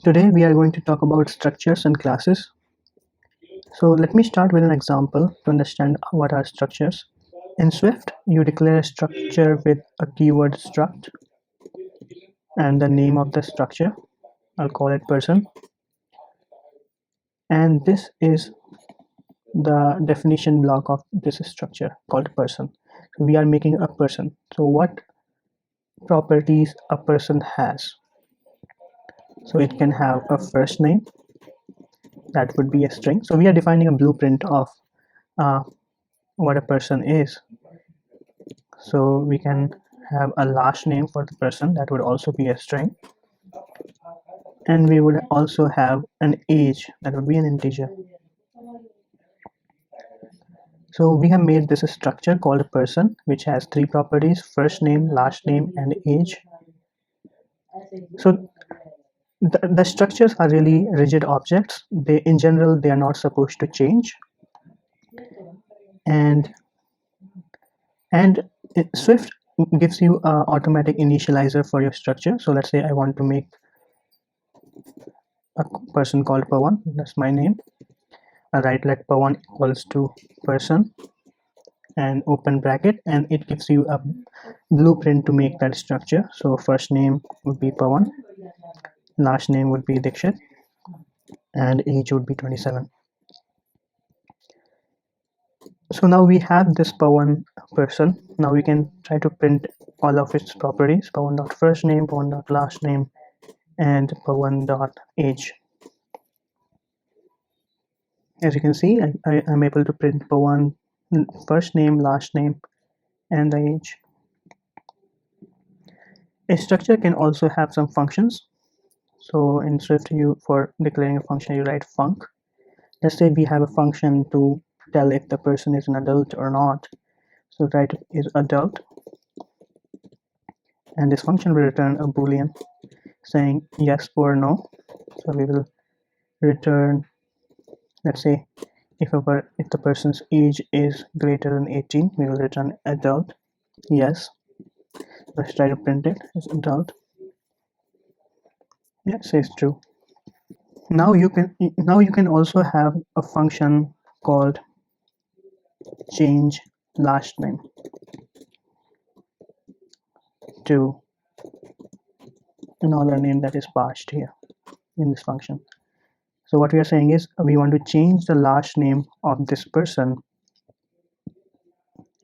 Today we are going to talk about structures and classes. So let me start with an example to understand what are structures. In Swift, you declare a structure with a keyword struct and the name of the structure. I'll call it person. And this is the definition block of this structure called person. So we are making a person. So what properties a person has? So it can have a first name, that would be a string. So we are defining a blueprint of uh, what a person is. So we can have a last name for the person, that would also be a string, and we would also have an age, that would be an integer. So we have made this a structure called a person, which has three properties: first name, last name, and age. So the structures are really rigid objects. They, in general, they are not supposed to change. And Swift gives you an automatic initializer for your structure. So let's say I want to make a person called Pawan. That's my name. I write let Pawan equals to person and open bracket, and it gives you a blueprint to make that structure. So first name would be Pawan, last name would be Dikshit, and age would be 27. So now we have this Pawan person. Now we can try to print all of its properties: Pawan dot first name, Pawan dot last name, and Pawan dot age. As you can see, I'm able to print Pawan first name, last name, and the age. A structure can also have some functions. So in Swift, for declaring a function, you write func. Let's say we have a function to tell if the person is an adult or not. So write is adult, and this function will return a boolean saying yes or no. So we will return, let's say, if the person's age is greater than 18, we will return adult, yes. Let's try to print it as adult. Yeah, it says true. Now you can also have a function called change last name to another name that is passed here in this function. So what we are saying is we want to change the last name of this person,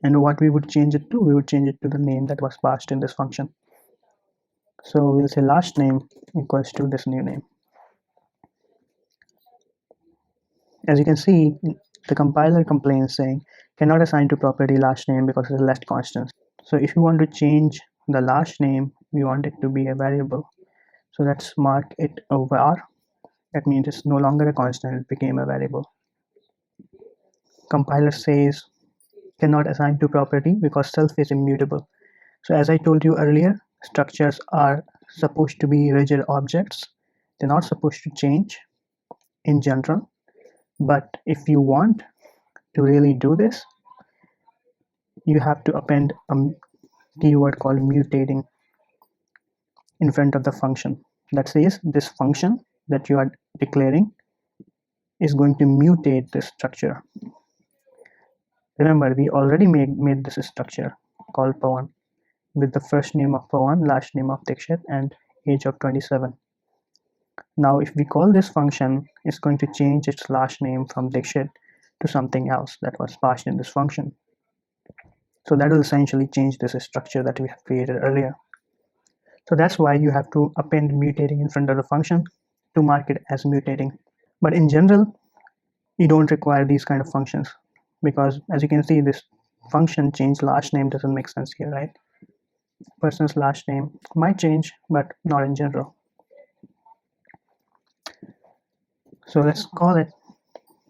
and what we would change it to, we would change it to the name that was passed in this function. So we'll say last name equals to this new name. As you can see, the compiler complains saying cannot assign to property last name because it's a left constant. So if you want to change the last name, we want it to be a variable. So let's mark it a var. That means it's no longer a constant, it became a variable. Compiler says cannot assign to property because self is immutable. So as I told you earlier, structures are supposed to be rigid objects. They're not supposed to change in general. But if you want to really do this, you have to append a keyword called mutating in front of the function. That says this function that you are declaring is going to mutate this structure. Remember, we already made this structure called Pawan with the first name of Pawan, last name of Dikshit, and age of 27. Now if we call this function, it's going to change its last name from Dikshit to something else that was passed in this function. So that will essentially change this structure that we have created earlier. So that's why you have to append mutating in front of the function to mark it as mutating. But in general, you don't require these kind of functions because as you can see, this function change last name doesn't make sense here, right? Person's last name might change, but not in general. So let's call it,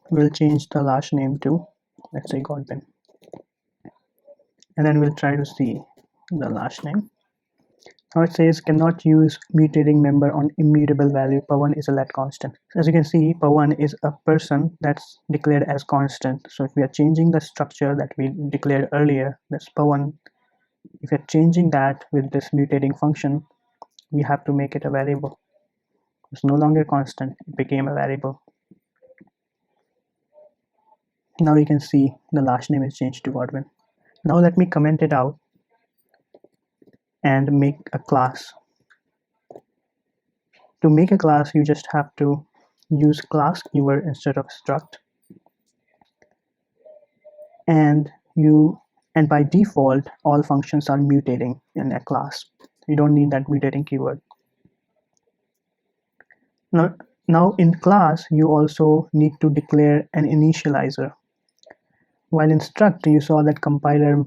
we'll change the last name to, let's say, Godwin. And then we'll try to see the last name. Now it says cannot use mutating member on immutable value. Pawan is a let constant. So as you can see, Pawan is a person that's declared as constant. So if we are changing the structure that we declared earlier, that's Pawan. If you're changing that with this mutating function, we have to make it a variable. It's no longer constant, it became a variable. Now you can see the last name is changed to Godwin. Now let me comment it out and make a class. To make a class, you just have to use class keyword instead of struct, and by default all functions are mutating in a class. You don't need that mutating keyword. Now in class you also need to declare an initializer. While in struct you saw that compiler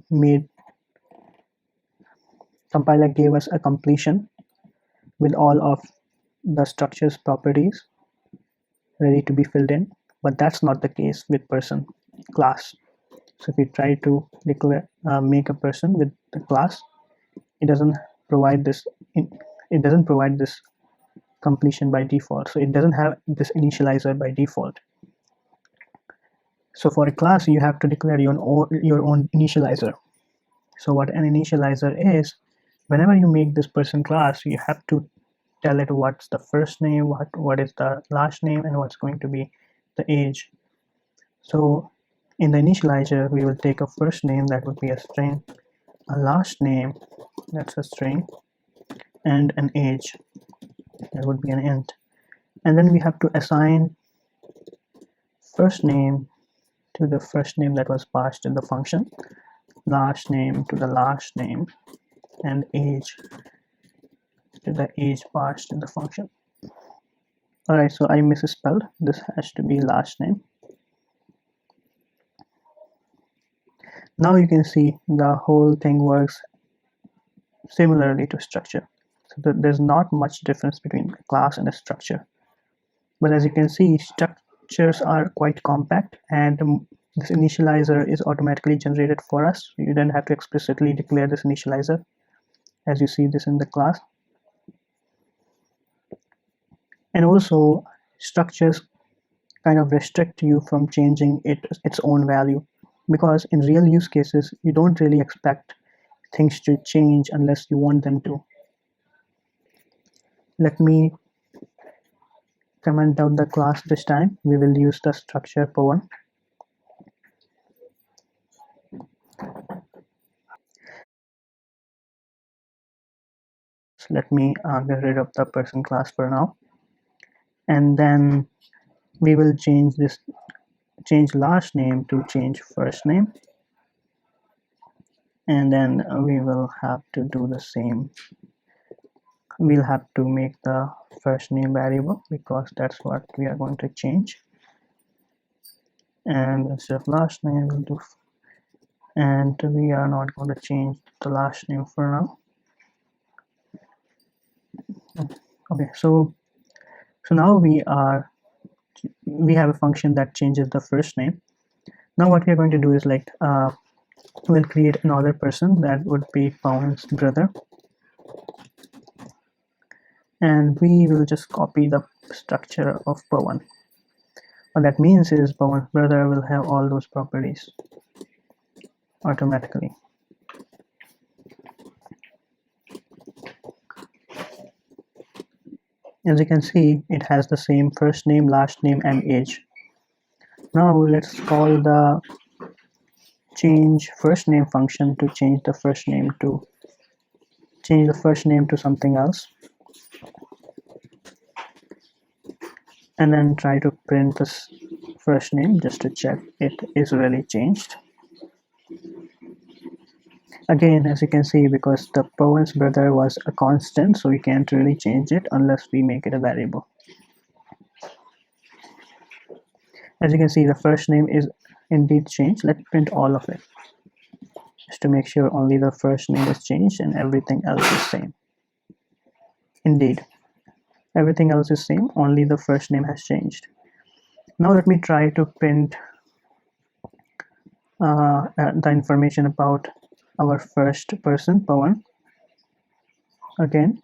gave us a completion with all of the structure's properties ready to be filled in, but that's not the case with person class. So if we try to make a person with the class, it doesn't provide this completion by default. So it doesn't have this initializer by default. So for a class, you have to declare your own initializer. So what an initializer is, whenever you make this person class, you have to tell it what's the first name, what is the last name, and what's going to be the age. So in the initializer, we will take a first name that would be a string, a last name that's a string, and an age that would be an int. And then we have to assign first name to the first name that was passed in the function, last name to the last name, and age to the age passed in the function. Alright, so I misspelled. This has to be last name. Now you can see the whole thing works similarly to structure. So there's not much difference between a class and a structure. But as you can see, structures are quite compact, and this initializer is automatically generated for us. You don't have to explicitly declare this initializer, as you see this in the class. And also, structures kind of restrict you from changing its own value, because in real use cases, you don't really expect things to change unless you want them to. Let me comment out the class this time. We will use the structure Pawan. So let me get rid of the person class for now, and then we will change last name to change first name, and then we will have to do the same. We'll have to make the first name variable because that's what we are going to change, and instead of last name we'll do, and we are not going to change the last name for now. Okay, so now we have a function that changes the first name. Now what we are going to do is we'll create another person that would be Pawan's brother, and we will just copy the structure of Pawan. What that means is Pawan's brother will have all those properties automatically. As you can see, it has the same first name, last name, and age. Now let's call the change first name function to change the first name to something else, and then try to print this first name just to check it is really changed. Again, as you can see, because the Pawan's brother was a constant, so we can't really change it unless we make it a variable. As you can see, the first name is indeed changed. Let's print all of it just to make sure only the first name is changed and everything else is same. Indeed, everything else is same, only the first name has changed. Now let me try to print the information about our first person, Pawan, again.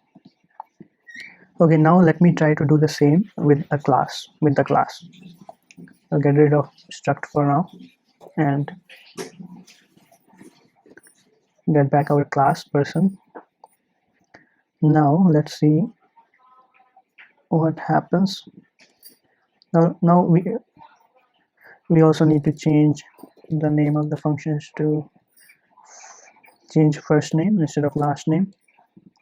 Okay, now let me try to do the same with the class. I'll get rid of struct for now and get back our class person. Now let's see what happens. Now we also need to change the name of the functions to change first name instead of last name.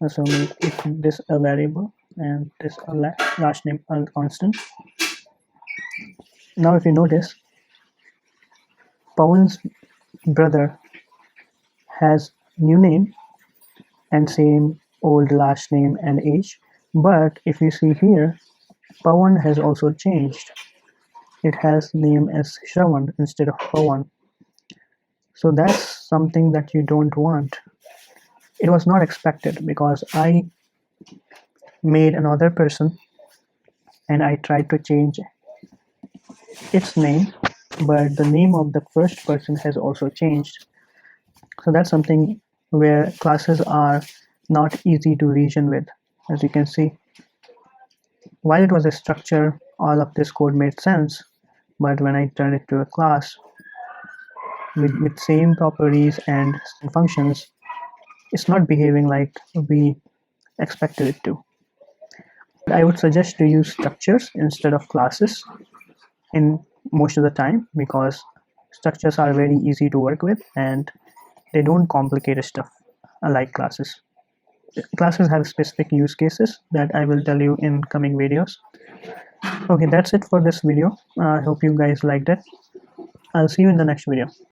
So make this a variable and this a last name a constant. Now if you notice, Pawan's brother has new name and same old last name and age, but if you see here, Pawan has also changed. It has name as Shravan instead of Pawan. So that's something that you don't want. It was not expected because I made another person and I tried to change its name, but the name of the first person has also changed. So that's something where classes are not easy to reason with. As you can see, while it was a structure, all of this code made sense, but when I turned it to a class with same properties and functions, it's not behaving like we expected it to. I would suggest to use structures instead of classes in most of the time because structures are very easy to work with and they don't complicate stuff like classes. Classes have specific use cases that I will tell you in coming videos. Okay, that's it for this video. I hope you guys liked it. I'll see you in the next video.